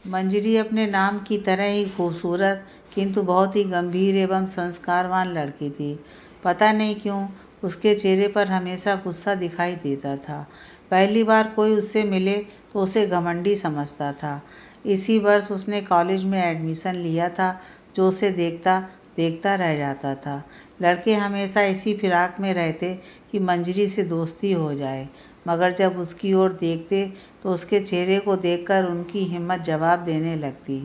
मंजरी अपने नाम की तरह ही खूबसूरत किंतु बहुत ही गंभीर एवं संस्कारवान लड़की थी। पता नहीं क्यों उसके चेहरे पर हमेशा गुस्सा दिखाई देता था। पहली बार कोई उससे मिले तो उसे घमंडी समझता था। इसी वर्ष उसने कॉलेज में एडमिशन लिया था, जो उसे देखता देखता रह जाता था। लड़के हमेशा इसी फिराक में रहते कि मंजरी से दोस्ती हो जाए, मगर जब उसकी ओर देखते तो उसके चेहरे को देखकर उनकी हिम्मत जवाब देने लगती।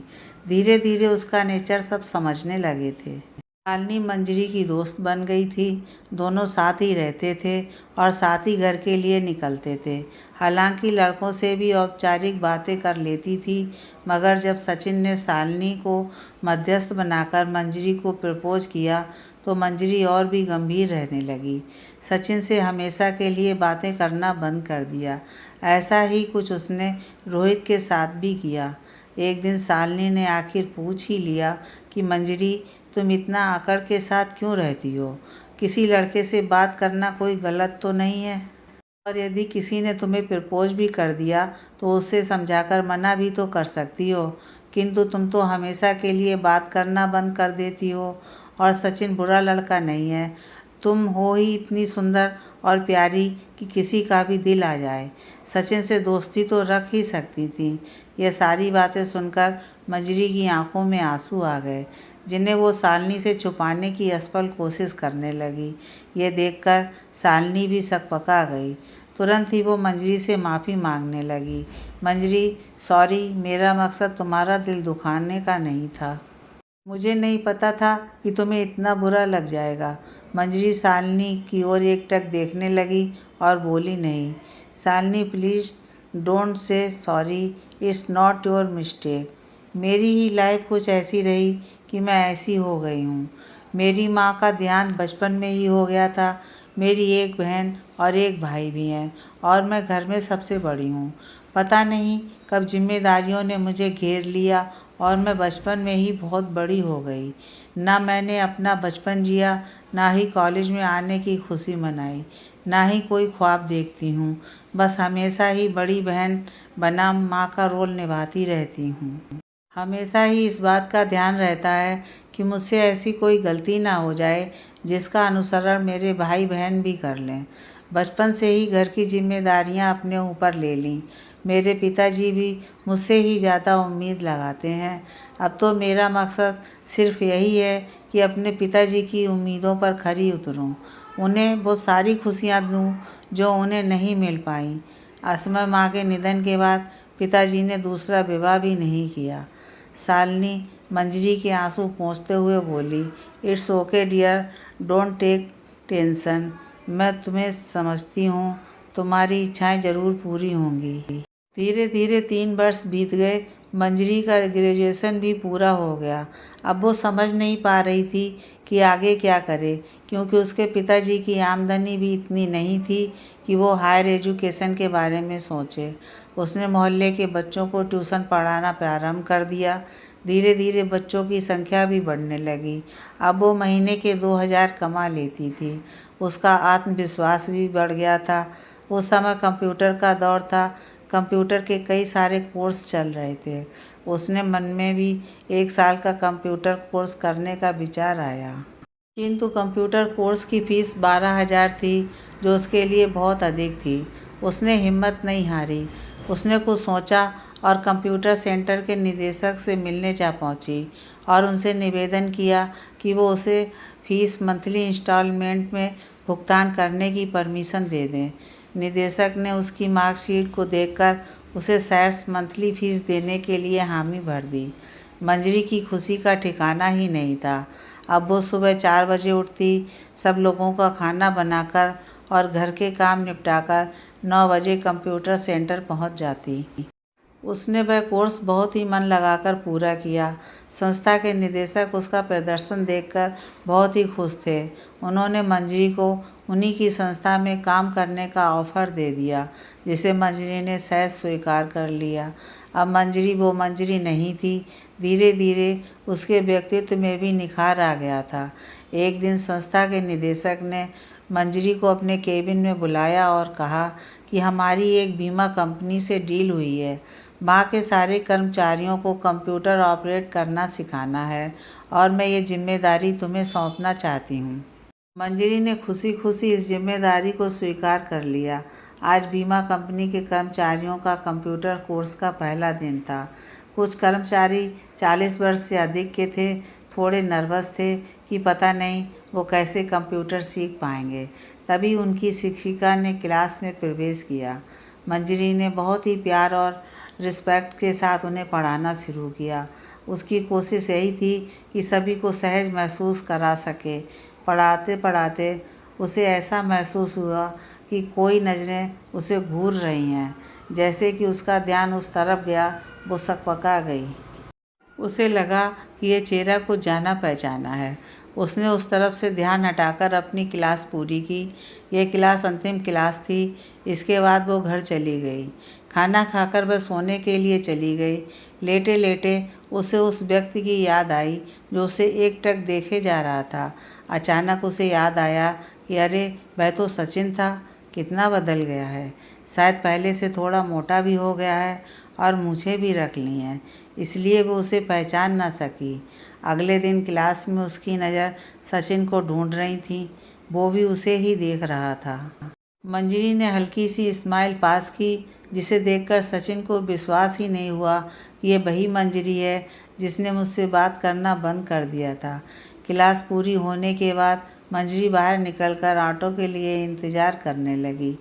धीरे धीरे उसका नेचर सब समझने लगे थे। शालिनी मंजरी की दोस्त बन गई थी। दोनों साथ ही रहते थे और साथ ही घर के लिए निकलते थे। हालांकि लड़कों से भी औपचारिक बातें कर लेती थी, मगर जब सचिन ने शालिनी को मध्यस्थ बनाकर मंजरी को प्रपोज किया तो मंजरी और भी गंभीर रहने लगी। सचिन से हमेशा के लिए बातें करना बंद कर दिया। ऐसा ही कुछ उसने रोहित के साथ भी किया। एक दिन शालिनी ने आखिर पूछ ही लिया कि मंजरी, तुम इतना आकड़ के साथ क्यों रहती हो? किसी लड़के से बात करना कोई गलत तो नहीं है? और यदि किसी ने तुम्हें प्रपोज भी कर दिया तो उसे समझाकर मना भी तो कर सकती हो, किंतु तुम तो हमेशा के लिए बात करना बंद कर देती हो। और सचिन बुरा लड़का नहीं है। तुम हो ही इतनी सुंदर और प्यारी कि किसी का भी दिल आ जाए। सचिन से दोस्ती तो रख ही सकती थी। यह सारी बातें सुनकर मंजरी की आंखों में आंसू आ गए, जिन्हें वो शालिनी से छुपाने की असफल कोशिश करने लगी। ये देखकर शालिनी भी सकपका गई। तुरंत ही वो मंजरी से माफ़ी मांगने लगी। मंजरी, सॉरी, मेरा मकसद तुम्हारा दिल दुखाने का नहीं था। मुझे नहीं पता था कि तुम्हें इतना बुरा लग जाएगा। मंजरी शालिनी की ओर एकटक देखने लगी और बोली, नहीं Shalini, please don't say sorry, it's not your mistake. मेरी ही लाइफ कुछ ऐसी रही कि मैं ऐसी हो गई हूँ। मेरी माँ का देहांत बचपन में ही हो गया था। मेरी एक बहन और एक भाई भी हैं और मैं घर में सबसे बड़ी हूँ। पता नहीं कब जिम्मेदारियों ने मुझे घेर लिया और मैं बचपन में ही बहुत बड़ी हो गई। ना मैंने अपना बचपन जिया, ना ही कॉलेज में आने की खुशी मनाई, ना ही कोई ख्वाब देखती हूँ। बस हमेशा ही बड़ी बहन बनाम माँ का रोल निभाती रहती हूँ। हमेशा ही इस बात का ध्यान रहता है कि मुझसे ऐसी कोई गलती ना हो जाए जिसका अनुसरण मेरे भाई बहन भी कर लें। बचपन से ही घर की जिम्मेदारियां अपने ऊपर ले लीं। मेरे पिताजी भी मुझसे ही ज़्यादा उम्मीद लगाते हैं। अब तो मेरा मकसद सिर्फ यही है कि अपने पिताजी की उम्मीदों पर खरी उतरूं, उन्हें वो सारी खुशियां दूं जो उन्हें नहीं मिल पाईं। असमय माँ के निधन के बाद पिताजी ने दूसरा विवाह भी नहीं किया। शालिनी मंजरी के आंसू पोंछते हुए बोली, it's okay dear, don't take tension. मैं तुम्हें समझती हूँ, तुम्हारी इच्छाएं ज़रूर पूरी होंगी। धीरे धीरे 3 वर्ष बीत गए। मंजरी का ग्रेजुएशन भी पूरा हो गया। अब वो समझ नहीं पा रही थी कि आगे क्या करे, क्योंकि उसके पिताजी की आमदनी भी इतनी नहीं थी कि वो हायर एजुकेशन के बारे में सोचे। उसने मोहल्ले के बच्चों को ट्यूशन पढ़ाना प्रारंभ कर दिया। धीरे धीरे बच्चों की संख्या भी बढ़ने लगी। अब वो महीने के 2000 कमा लेती थी। उसका आत्मविश्वास भी बढ़ गया था। उस समय कंप्यूटर का दौर था। कंप्यूटर के कई सारे कोर्स चल रहे थे। उसने मन में भी 1 साल का कंप्यूटर कोर्स करने का विचार आया, किंतु कंप्यूटर कोर्स की फ़ीस 12,000 थी, जो उसके लिए बहुत अधिक थी। उसने हिम्मत नहीं हारी। उसने कुछ सोचा और कंप्यूटर सेंटर के निदेशक से मिलने जा पहुंची और उनसे निवेदन किया कि वो उसे फ़ीस मंथली इंस्टॉलमेंट में भुगतान करने की परमिशन दे दें। निदेशक ने उसकी मार्कशीट को देखकर उसे शायद मंथली फ़ीस देने के लिए हामी भर दी। मंजरी की खुशी का ठिकाना ही नहीं था। अब वो सुबह 4 बजे उठती, सब लोगों का खाना बनाकर और घर के काम निपटाकर 9 बजे कंप्यूटर सेंटर पहुंच जाती। उसने वह कोर्स बहुत ही मन लगाकर पूरा किया। संस्था के निदेशक उसका प्रदर्शन देखकर बहुत ही खुश थे। उन्होंने मंजरी को उन्हीं की संस्था में काम करने का ऑफ़र दे दिया, जिसे मंजरी ने सहज स्वीकार कर लिया। अब मंजरी वो मंजरी नहीं थी। धीरे धीरे उसके व्यक्तित्व में भी निखार आ गया था। एक दिन संस्था के निदेशक ने मंजरी को अपने केबिन में बुलाया और कहा कि हमारी एक बीमा कंपनी से डील हुई है। वहाँ के सारे कर्मचारियों को कंप्यूटर ऑपरेट करना सिखाना है और मैं ये जिम्मेदारी तुम्हें सौंपना चाहती हूँ। मंजरी ने खुशी खुशी इस जिम्मेदारी को स्वीकार कर लिया। आज बीमा कंपनी के कर्मचारियों का कंप्यूटर कोर्स का पहला दिन था। कुछ कर्मचारी 40 वर्ष से अधिक के थे, थोड़े नर्वस थे कि पता नहीं वो कैसे कंप्यूटर सीख पाएंगे। तभी उनकी शिक्षिका ने क्लास में प्रवेश किया। मंजरी ने बहुत ही प्यार और रिस्पेक्ट के साथ उन्हें पढ़ाना शुरू किया। उसकी कोशिश यही थी कि सभी को सहज महसूस करा सके। पढ़ाते पढ़ाते उसे ऐसा महसूस हुआ कि कोई नज़रें उसे घूर रही हैं। जैसे कि उसका ध्यान उस तरफ गया, वो सकपका गई। उसे लगा कि ये चेहरा कुछ जाना पहचाना है। उसने उस तरफ से ध्यान हटाकर अपनी क्लास पूरी की। यह क्लास अंतिम क्लास थी। इसके बाद वो घर चली गई। खाना खाकर वह सोने के लिए चली गई। लेटे लेटे उसे उस व्यक्ति की याद आई जो उसे एकटक देखे जा रहा था। अचानक उसे याद आया कि अरे, वह तो सचिन था। कितना बदल गया है। शायद पहले से थोड़ा मोटा भी हो गया है और मूछें भी रख ली हैं, इसलिए वो उसे पहचान ना सकी। अगले दिन क्लास में उसकी नज़र सचिन को ढूंढ रही थी। वो भी उसे ही देख रहा था। मंजरी ने हल्की सी स्माइल पास की, जिसे देखकर सचिन को विश्वास ही नहीं हुआ कि ये वही मंजरी है जिसने मुझसे बात करना बंद कर दिया था। क्लास पूरी होने के बाद मंजरी बाहर निकलकर ऑटो के लिए इंतज़ार करने लगी।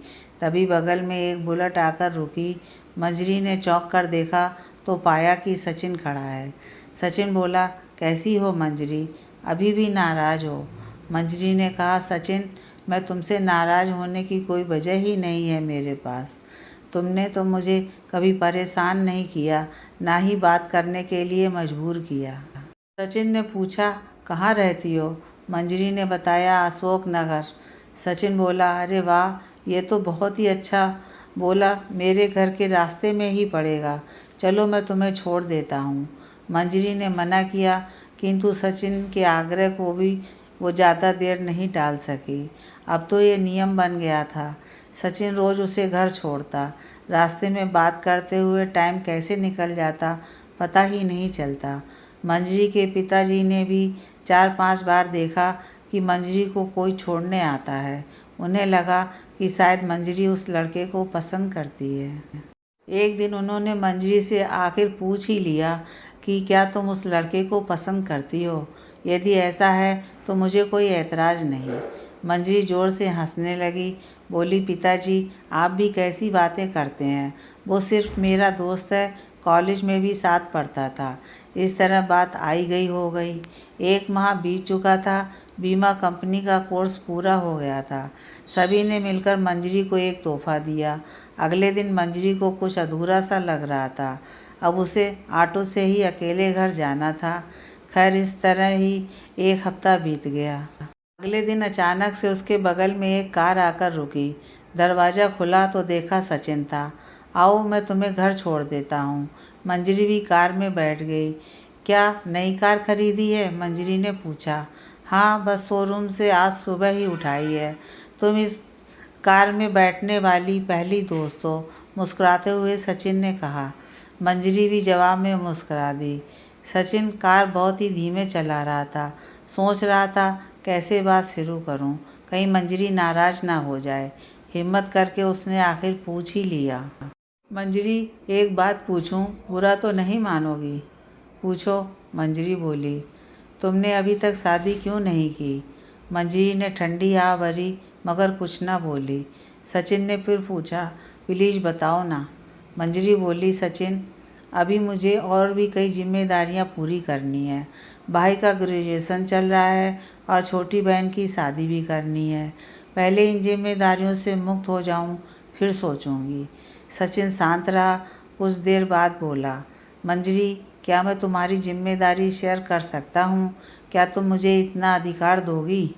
तभी बगल में एक बुलेट आकर रुकी। मंजरी ने चौंक कर देखा तो पाया कि सचिन खड़ा है। सचिन बोला, कैसी हो मंजरी? अभी भी नाराज़ हो? मंजरी ने कहा, सचिन, मैं तुमसे नाराज़ होने की कोई वजह ही नहीं है मेरे पास। तुमने तो मुझे कभी परेशान नहीं किया, ना ही बात करने के लिए मजबूर किया। सचिन ने पूछा, कहाँ रहती हो? मंजरी ने बताया, अशोक नगर। सचिन बोला, अरे वाह, ये तो बहुत ही अच्छा। बोला, मेरे घर के रास्ते में ही पड़ेगा, चलो मैं तुम्हें छोड़ देता हूँ। मंजरी ने मना किया, किंतु सचिन के आग्रह को भी वो ज़्यादा देर नहीं टाल सकी। अब तो ये नियम बन गया था। सचिन रोज़ उसे घर छोड़ता। रास्ते में बात करते हुए टाइम कैसे निकल जाता पता ही नहीं चलता। मंजरी के पिताजी ने भी 4-5 बार देखा कि मंजरी को कोई छोड़ने आता है। उन्हें लगा कि शायद मंजरी उस लड़के को पसंद करती है। एक दिन उन्होंने मंजरी से आखिर पूछ ही लिया कि क्या तुम उस लड़के को पसंद करती हो? यदि ऐसा है तो मुझे कोई ऐतराज़ नहीं। मंजरी ज़ोर से हंसने लगी। बोली, पिताजी, आप भी कैसी बातें करते हैं। वो सिर्फ मेरा दोस्त है, कॉलेज में भी साथ पढ़ता था। इस तरह बात आई गई हो गई। 1 माह बीत चुका था। बीमा कंपनी का कोर्स पूरा हो गया था। सभी ने मिलकर मंजरी को एक तोहफ़ा दिया। अगले दिन मंजरी को कुछ अधूरा सा लग रहा था। अब उसे ऑटो से ही अकेले घर जाना था। खैर, इस तरह ही 1 हफ्ता बीत गया। अगले दिन अचानक से उसके बगल में एक कार आकर रुकी। दरवाज़ा खुला तो देखा सचिन था। आओ, मैं तुम्हें घर छोड़ देता हूँ। मंजरी भी कार में बैठ गई। क्या नई कार खरीदी है? मंजरी ने पूछा। हाँ, बस शोरूम से आज सुबह ही उठाई है। तुम इस कार में बैठने वाली पहली दोस्त हो, मुस्कुराते हुए सचिन ने कहा। मंजरी भी जवाब में मुस्कुरा दी। सचिन कार बहुत ही धीमे चला रहा था। सोच रहा था कैसे बात शुरू करूं, कहीं मंजरी नाराज़ ना हो जाए। हिम्मत करके उसने आखिर पूछ ही लिया। मंजरी, एक बात पूछूं? बुरा तो नहीं मानोगी? पूछो, मंजरी बोली। तुमने अभी तक शादी क्यों नहीं की? मंजरी ने ठंडी आह भरी मगर कुछ ना बोली। सचिन ने फिर पूछा, प्लीज़ बताओ ना। मंजरी बोली, सचिन, अभी मुझे और भी कई जिम्मेदारियां पूरी करनी है। भाई का ग्रेजुएशन चल रहा है और छोटी बहन की शादी भी करनी है। पहले इन जिम्मेदारियों से मुक्त हो जाऊं, फिर सोचूंगी। सचिन शांत रहा। कुछ देर बाद बोला, मंजरी, क्या मैं तुम्हारी जिम्मेदारी शेयर कर सकता हूँ? क्या तुम मुझे इतना अधिकार दोगी?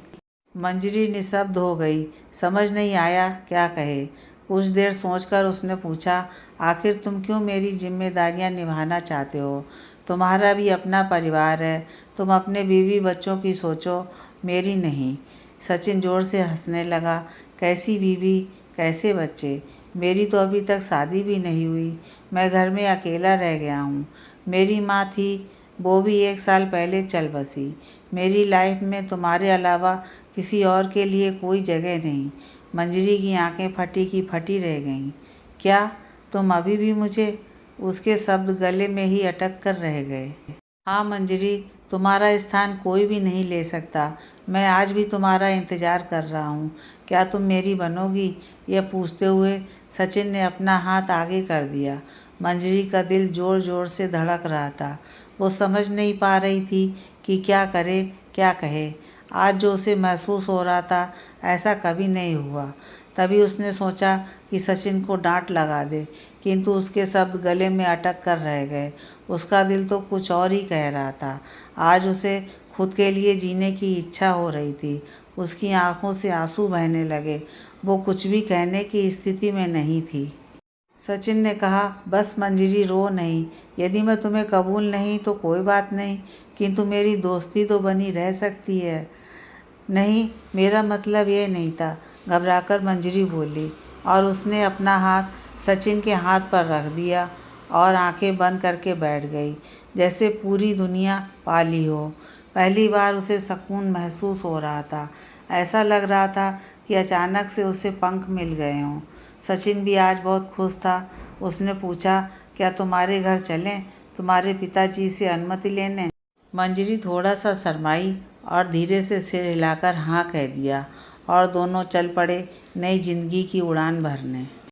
मंजरी निशब्द हो गई। समझ नहीं आया क्या कहे। कुछ देर सोचकर उसने पूछा, आखिर तुम क्यों मेरी जिम्मेदारियां निभाना चाहते हो? तुम्हारा भी अपना परिवार है। तुम अपने बीवी बच्चों की सोचो, मेरी नहीं। सचिन ज़ोर से हंसने लगा। कैसी बीवी, कैसे बच्चे? मेरी तो अभी तक शादी भी नहीं हुई। मैं घर में अकेला रह गया हूँ। मेरी माँ थी, वो भी 1 साल पहले चल बसी। मेरी लाइफ में तुम्हारे अलावा किसी और के लिए कोई जगह नहीं। मंजरी की आंखें फटी की फटी रह गईं। क्या तुम अभी भी मुझे? उसके शब्द गले में ही अटक कर रह गए। हाँ मंजरी, तुम्हारा स्थान कोई भी नहीं ले सकता। मैं आज भी तुम्हारा इंतज़ार कर रहा हूँ। क्या तुम मेरी बनोगी? यह पूछते हुए सचिन ने अपना हाथ आगे कर दिया। मंजरी का दिल ज़ोर ज़ोर से धड़क रहा था। वो समझ नहीं पा रही थी कि क्या करे, क्या कहे। आज जो उसे महसूस हो रहा था, ऐसा कभी नहीं हुआ। तभी उसने सोचा कि सचिन को डांट लगा दे, किंतु उसके शब्द गले में अटक कर रह गए। उसका दिल तो कुछ और ही कह रहा था। आज उसे खुद के लिए जीने की इच्छा हो रही थी। उसकी आंखों से आंसू बहने लगे। वो कुछ भी कहने की स्थिति में नहीं थी। सचिन ने कहा, बस मंजरी, रो नहीं। यदि मैं तुम्हें कबूल नहीं तो कोई बात नहीं, किंतु मेरी दोस्ती तो बनी रह सकती है। नहीं, मेरा मतलब ये नहीं था, घबराकर मंजरी बोली, और उसने अपना हाथ सचिन के हाथ पर रख दिया और आंखें बंद करके बैठ गई, जैसे पूरी दुनिया पाली हो। पहली बार उसे सुकून महसूस हो रहा था। ऐसा लग रहा था कि अचानक से उसे पंख मिल गए हों। सचिन भी आज बहुत खुश था। उसने पूछा, क्या तुम्हारे घर चलें, तुम्हारे पिताजी से अनुमति लेने? मंजरी थोड़ा सा शर्माई और धीरे से सिर हिलाकर हाँ कह दिया, और दोनों चल पड़े नई जिंदगी की उड़ान भरने।